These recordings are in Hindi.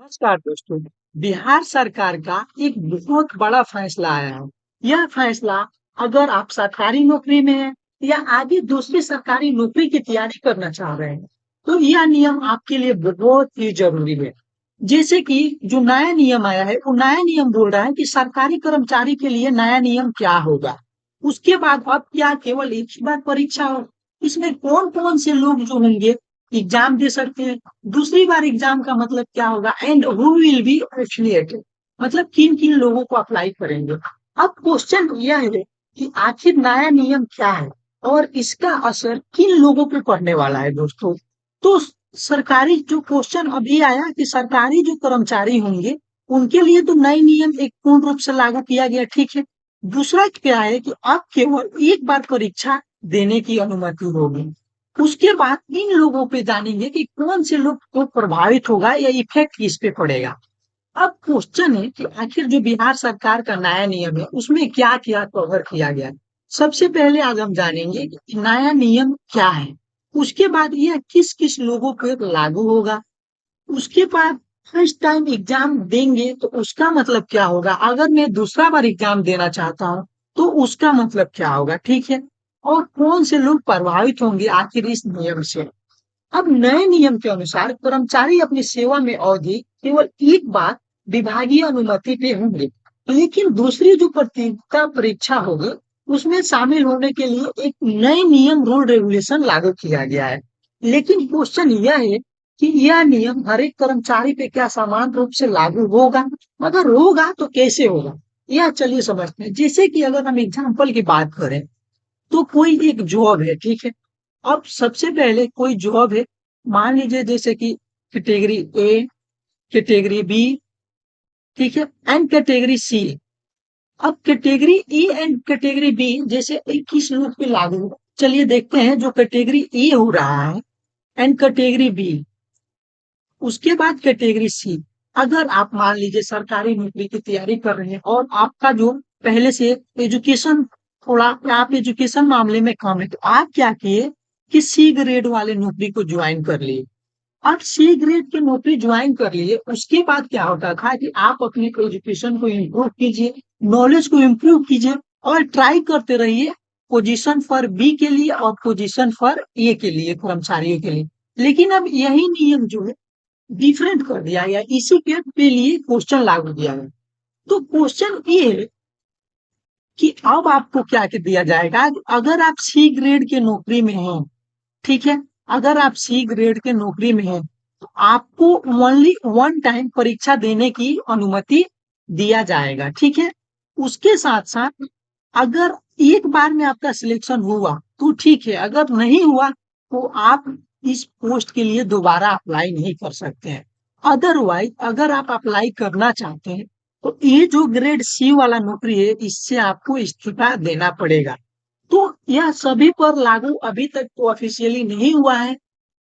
नमस्कार दोस्तों। बिहार सरकार का एक बहुत बड़ा फैसला आया है। यह फैसला अगर आप सरकारी नौकरी में हैं या आगे दूसरी सरकारी नौकरी की तैयारी करना चाह रहे हैं तो यह नियम आपके लिए बहुत ही जरूरी है। जैसे कि जो नया नियम आया है वो नया नियम बोल रहा है कि सरकारी कर्मचारी के लिए नया नियम क्या होगा। उसके बाद अब क्या केवल एक ही बार परीक्षा हो, इसमें कौन कौन से लोग जो होंगे एग्जाम दे सकते हैं, दूसरी बार एग्जाम का मतलब क्या होगा and who will be affiliated, मतलब किन किन लोगों को अप्लाई करेंगे। अब क्वेश्चन यह है कि आखिर नया नियम क्या है और इसका असर किन लोगों पे पड़ने वाला है दोस्तों। तो सरकारी जो क्वेश्चन अभी आया कि सरकारी जो कर्मचारी होंगे उनके लिए तो नए नियम एक पूर्ण रूप से लागू किया गया, ठीक है। दूसरा क्या है कि अब केवल एक बार परीक्षा देने की अनुमति होगी। उसके बाद इन लोगों पे जानेंगे कि कौन से लोग को प्रभावित होगा या इफेक्ट किस पे पड़ेगा। अब क्वेश्चन है कि आखिर जो बिहार सरकार का नया नियम है उसमें क्या क्या कवर किया गया है। सबसे पहले आज हम जानेंगे कि नया नियम क्या है, उसके बाद यह किस किस लोगों पर लागू होगा, उसके बाद फर्स्ट टाइम एग्जाम देंगे तो उसका मतलब क्या होगा, अगर मैं दूसरा बार एग्जाम देना चाहता हूँ तो उसका मतलब क्या होगा, ठीक है। और कौन से लोग प्रभावित होंगे आखिर इस नियम से। अब नए नियम के अनुसार कर्मचारी अपनी सेवा में अवधि केवल एक बार विभागीय अनुमति पे होंगे, लेकिन दूसरी जो प्रतियोगिता परीक्षा होगी उसमें शामिल होने के लिए एक नए नियम रूल रेगुलेशन लागू किया गया है। लेकिन क्वेश्चन यह है कि यह नियम हर एक कर्मचारी पे क्या समान रूप से लागू होगा, अगर होगा तो कैसे होगा, यह चलिए समझते हैं। जैसे कि अगर हम एग्जाम्पल की बात करें तो कोई एक जॉब है, ठीक है। अब सबसे पहले कोई जॉब है, मान लीजिए जैसे कि कैटेगरी ए, कैटेगरी बी, ठीक है, एंड कैटेगरी सी। अब category A and category B जैसे 21 लोग पे लागू होगा। चलिए देखते हैं जो कैटेगरी ए हो रहा है एंड कैटेगरी बी, उसके बाद कैटेगरी सी। अगर आप मान लीजिए सरकारी नौकरी की तैयारी कर रहे हैं और आपका जो पहले से एजुकेशन थोड़ा आप एजुकेशन मामले में कम है तो आप क्या किए कि सी ग्रेड वाले नौकरी को ज्वाइन कर लिए। अब सी ग्रेड की नौकरी ज्वाइन कर लिए उसके बाद क्या होता था कि आप अपने एजुकेशन को इम्प्रूव कीजिए, नॉलेज को इम्प्रूव कीजिए और ट्राई करते रहिए पोजीशन फॉर बी के लिए और पोजीशन फॉर ए के लिए कर्मचारियों के लिए। लेकिन अब यही नियम जो है डिफरेंट कर दिया गया, इसी के लिए क्वेश्चन लागू किया गया। तो क्वेश्चन ये है कि अब आपको क्या दिया जाएगा, अगर आप सी ग्रेड के नौकरी में हैं, ठीक है, अगर आप सी ग्रेड के नौकरी में हैं तो आपको ओनली वन टाइम परीक्षा देने की अनुमति दिया जाएगा, ठीक है। उसके साथ साथ अगर एक बार में आपका सिलेक्शन हुआ तो ठीक है, अगर नहीं हुआ तो आप इस पोस्ट के लिए दोबारा अप्लाई नहीं कर सकते हैं। अदरवाइज अगर आप अप्लाई करना चाहते हैं तो ये जो ग्रेड सी वाला नौकरी है इससे आपको इस्तीफा देना पड़ेगा। तो यह सभी पर लागू अभी तक तो ऑफिशियली नहीं हुआ है।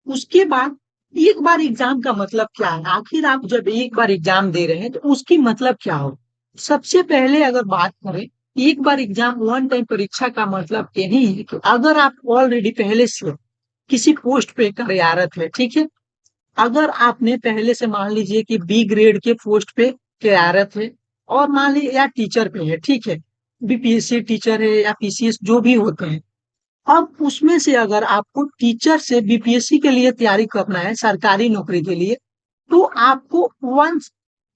उसके बाद एक बार एग्जाम का मतलब क्या है, आखिर आप जब एक बार एग्जाम दे रहे हैं तो उसकी मतलब क्या हो। सबसे पहले अगर बात करें एक बार एग्जाम वन टाइम परीक्षा का मतलब यही है कि अगर आप ऑलरेडी पहले से किसी पोस्ट पे कार्यरत है, ठीक है, अगर आपने पहले से मान लीजिए कि बी ग्रेड के पोस्ट पे कार्यरत है और मान लीजिए या टीचर पे है, ठीक है, बीपीएससी टीचर है या पीसीएस जो भी होते हैं। अब उसमें से अगर आपको टीचर से बीपीएससी के लिए तैयारी करना है सरकारी नौकरी के लिए तो आपको वन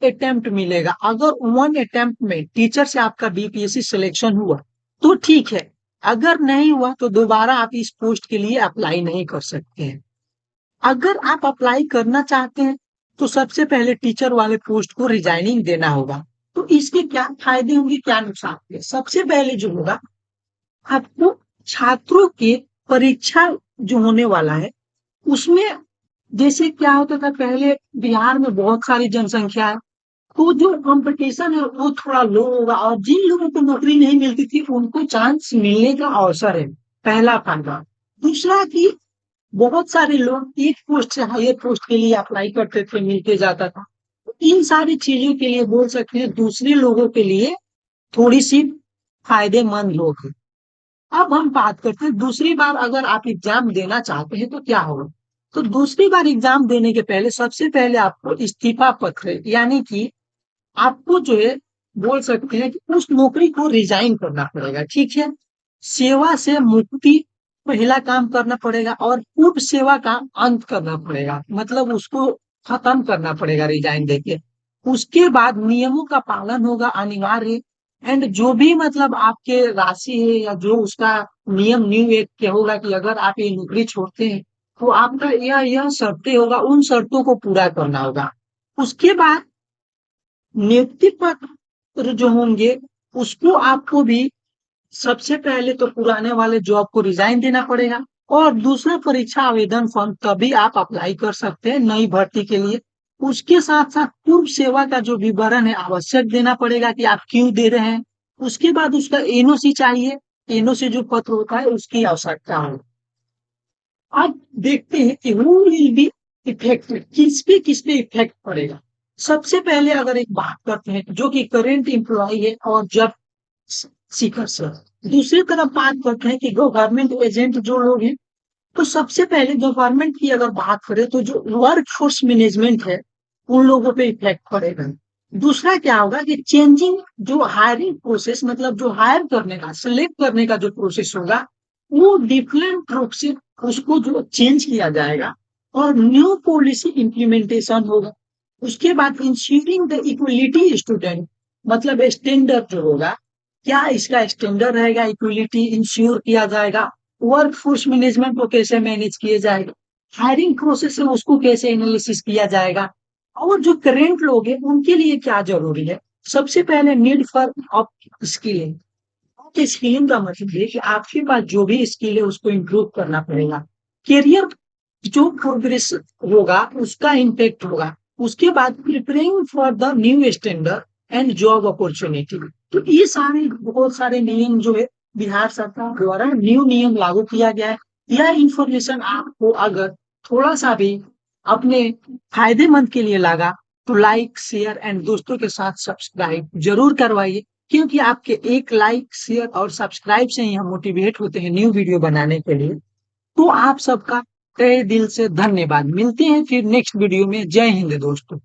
अटेम्प्ट मिलेगा। अगर वन अटेम्प्ट में टीचर से आपका बीपीएससी सिलेक्शन हुआ तो ठीक है, अगर नहीं हुआ तो दोबारा आप इस पोस्ट के लिए अप्लाई नहीं कर सकते हैं। अगर आप अप्लाई करना चाहते हैं तो सबसे पहले टीचर वाले पोस्ट को रिजाइनिंग देना होगा। तो इसके क्या फायदे होंगे क्या नुकसान होंगे, सबसे पहले जो होगा आपको छात्रों के परीक्षा जो होने वाला है उसमें जैसे क्या होता था पहले बिहार में बहुत सारी जनसंख्या है तो जो कंपटीशन है वो थोड़ा लो होगा और जिन लोगों को नौकरी नहीं मिलती थी उनको चांस मिलने का अवसर है, पहला फायदा। दूसरा कि बहुत सारे लोग एक पोस्ट से हायर पोस्ट के लिए अप्लाई करते थे, मिलते जाता था। इन सारी चीजों के लिए बोल सकते हैं दूसरे लोगों के लिए थोड़ी सी फायदेमंद होगी। अब हम बात करते हैं दूसरी बार अगर आप एग्जाम देना चाहते हैं तो क्या होगा। तो दूसरी बार एग्जाम देने के पहले सबसे पहले आपको इस्तीफा पत्र यानी कि आपको जो है बोल सकते हैं कि उस नौकरी को रिजाइन करना पड़ेगा, ठीक है। सेवा से मुक्ति पहला काम करना पड़ेगा और पूर्व सेवा का अंत करना पड़ेगा, मतलब उसको खत्म करना पड़ेगा रिजाइन देके। उसके बाद नियमों का पालन होगा अनिवार्य। एंड जो भी मतलब आपके राशि है या जो उसका नियम न्यू एक क्या होगा कि अगर आप ये नौकरी छोड़ते हैं तो आपका यह शर्तें होगा, उन शर्तों को पूरा करना होगा। उसके बाद नियुक्ति पत्र जो होंगे उसको आपको भी सबसे पहले तो पुराने वाले जॉब को रिजाइन देना पड़ेगा और दूसरा परीक्षा आवेदन फॉर्म तभी आप अप्लाई कर सकते हैं नई भर्ती के लिए। उसके साथ साथ पूर्व सेवा का जो विवरण है आवश्यक देना पड़ेगा कि आप क्यों दे रहे हैं। उसके बाद उसका एनओसी चाहिए, एनओसी जो पत्र होता है उसकी आवश्यकता है। अब देखते हैं कि हु विल बी इफेक्टेड, किस पे इफेक्ट पड़ेगा। सबसे पहले अगर एक बात करते हैं जो कि करेंट एम्प्लॉय है और जब सीकर सर, दूसरी तरफ बात करते हैं कि गवर्नमेंट एजेंट जो लोग हैं, तो सबसे पहले गवर्नमेंट की अगर बात करें तो जो वर्क फोर्स मैनेजमेंट है उन लोगों पे इफेक्ट पड़ेगा। दूसरा क्या होगा कि चेंजिंग जो हायरिंग प्रोसेस, मतलब जो हायर करने का सिलेक्ट करने का जो प्रोसेस होगा वो डिफरेंट रूप से उसको जो चेंज किया जाएगा और न्यू पॉलिसी इम्प्लीमेंटेशन होगा। उसके बाद इंश्योरिंग द इक्वलिटी स्टूडेंट, मतलब स्टैंडर्ड जो होगा, क्या इसका स्टैंडर्ड रहेगा, इक्वलिटी इंश्योर किया जाएगा। वर्क फोर्स मैनेजमेंट को कैसे मैनेज किया जाएगा, हायरिंग प्रोसेस है उसको कैसे एनालिसिस किया जाएगा, और जो करेंट लोग हैं उनके लिए क्या जरूरी है। सबसे पहले need for of skilling. Skilling का मतलब है कि आपके पास जो भी स्किल है उसको इम्प्रूव करना पड़ेगा। करियर जो प्रोग्रेस होगा उसका इम्पेक्ट होगा। उसके बाद preparing for the new standard and job opportunity. तो ये सारे बहुत सारे नियम जो है बिहार सरकार द्वारा न्यू नियम लागू किया गया है। यह इंफॉर्मेशन आपको अगर थोड़ा सा भी अपने फायदेमंद के लिए लगा तो लाइक शेयर एंड दोस्तों के साथ सब्सक्राइब जरूर करवाइए, क्योंकि आपके एक लाइक शेयर और सब्सक्राइब से ही हम मोटिवेट होते हैं न्यू वीडियो बनाने के लिए। तो आप सबका तहे दिल से धन्यवाद। मिलते हैं फिर नेक्स्ट वीडियो में। जय हिंद दोस्तों।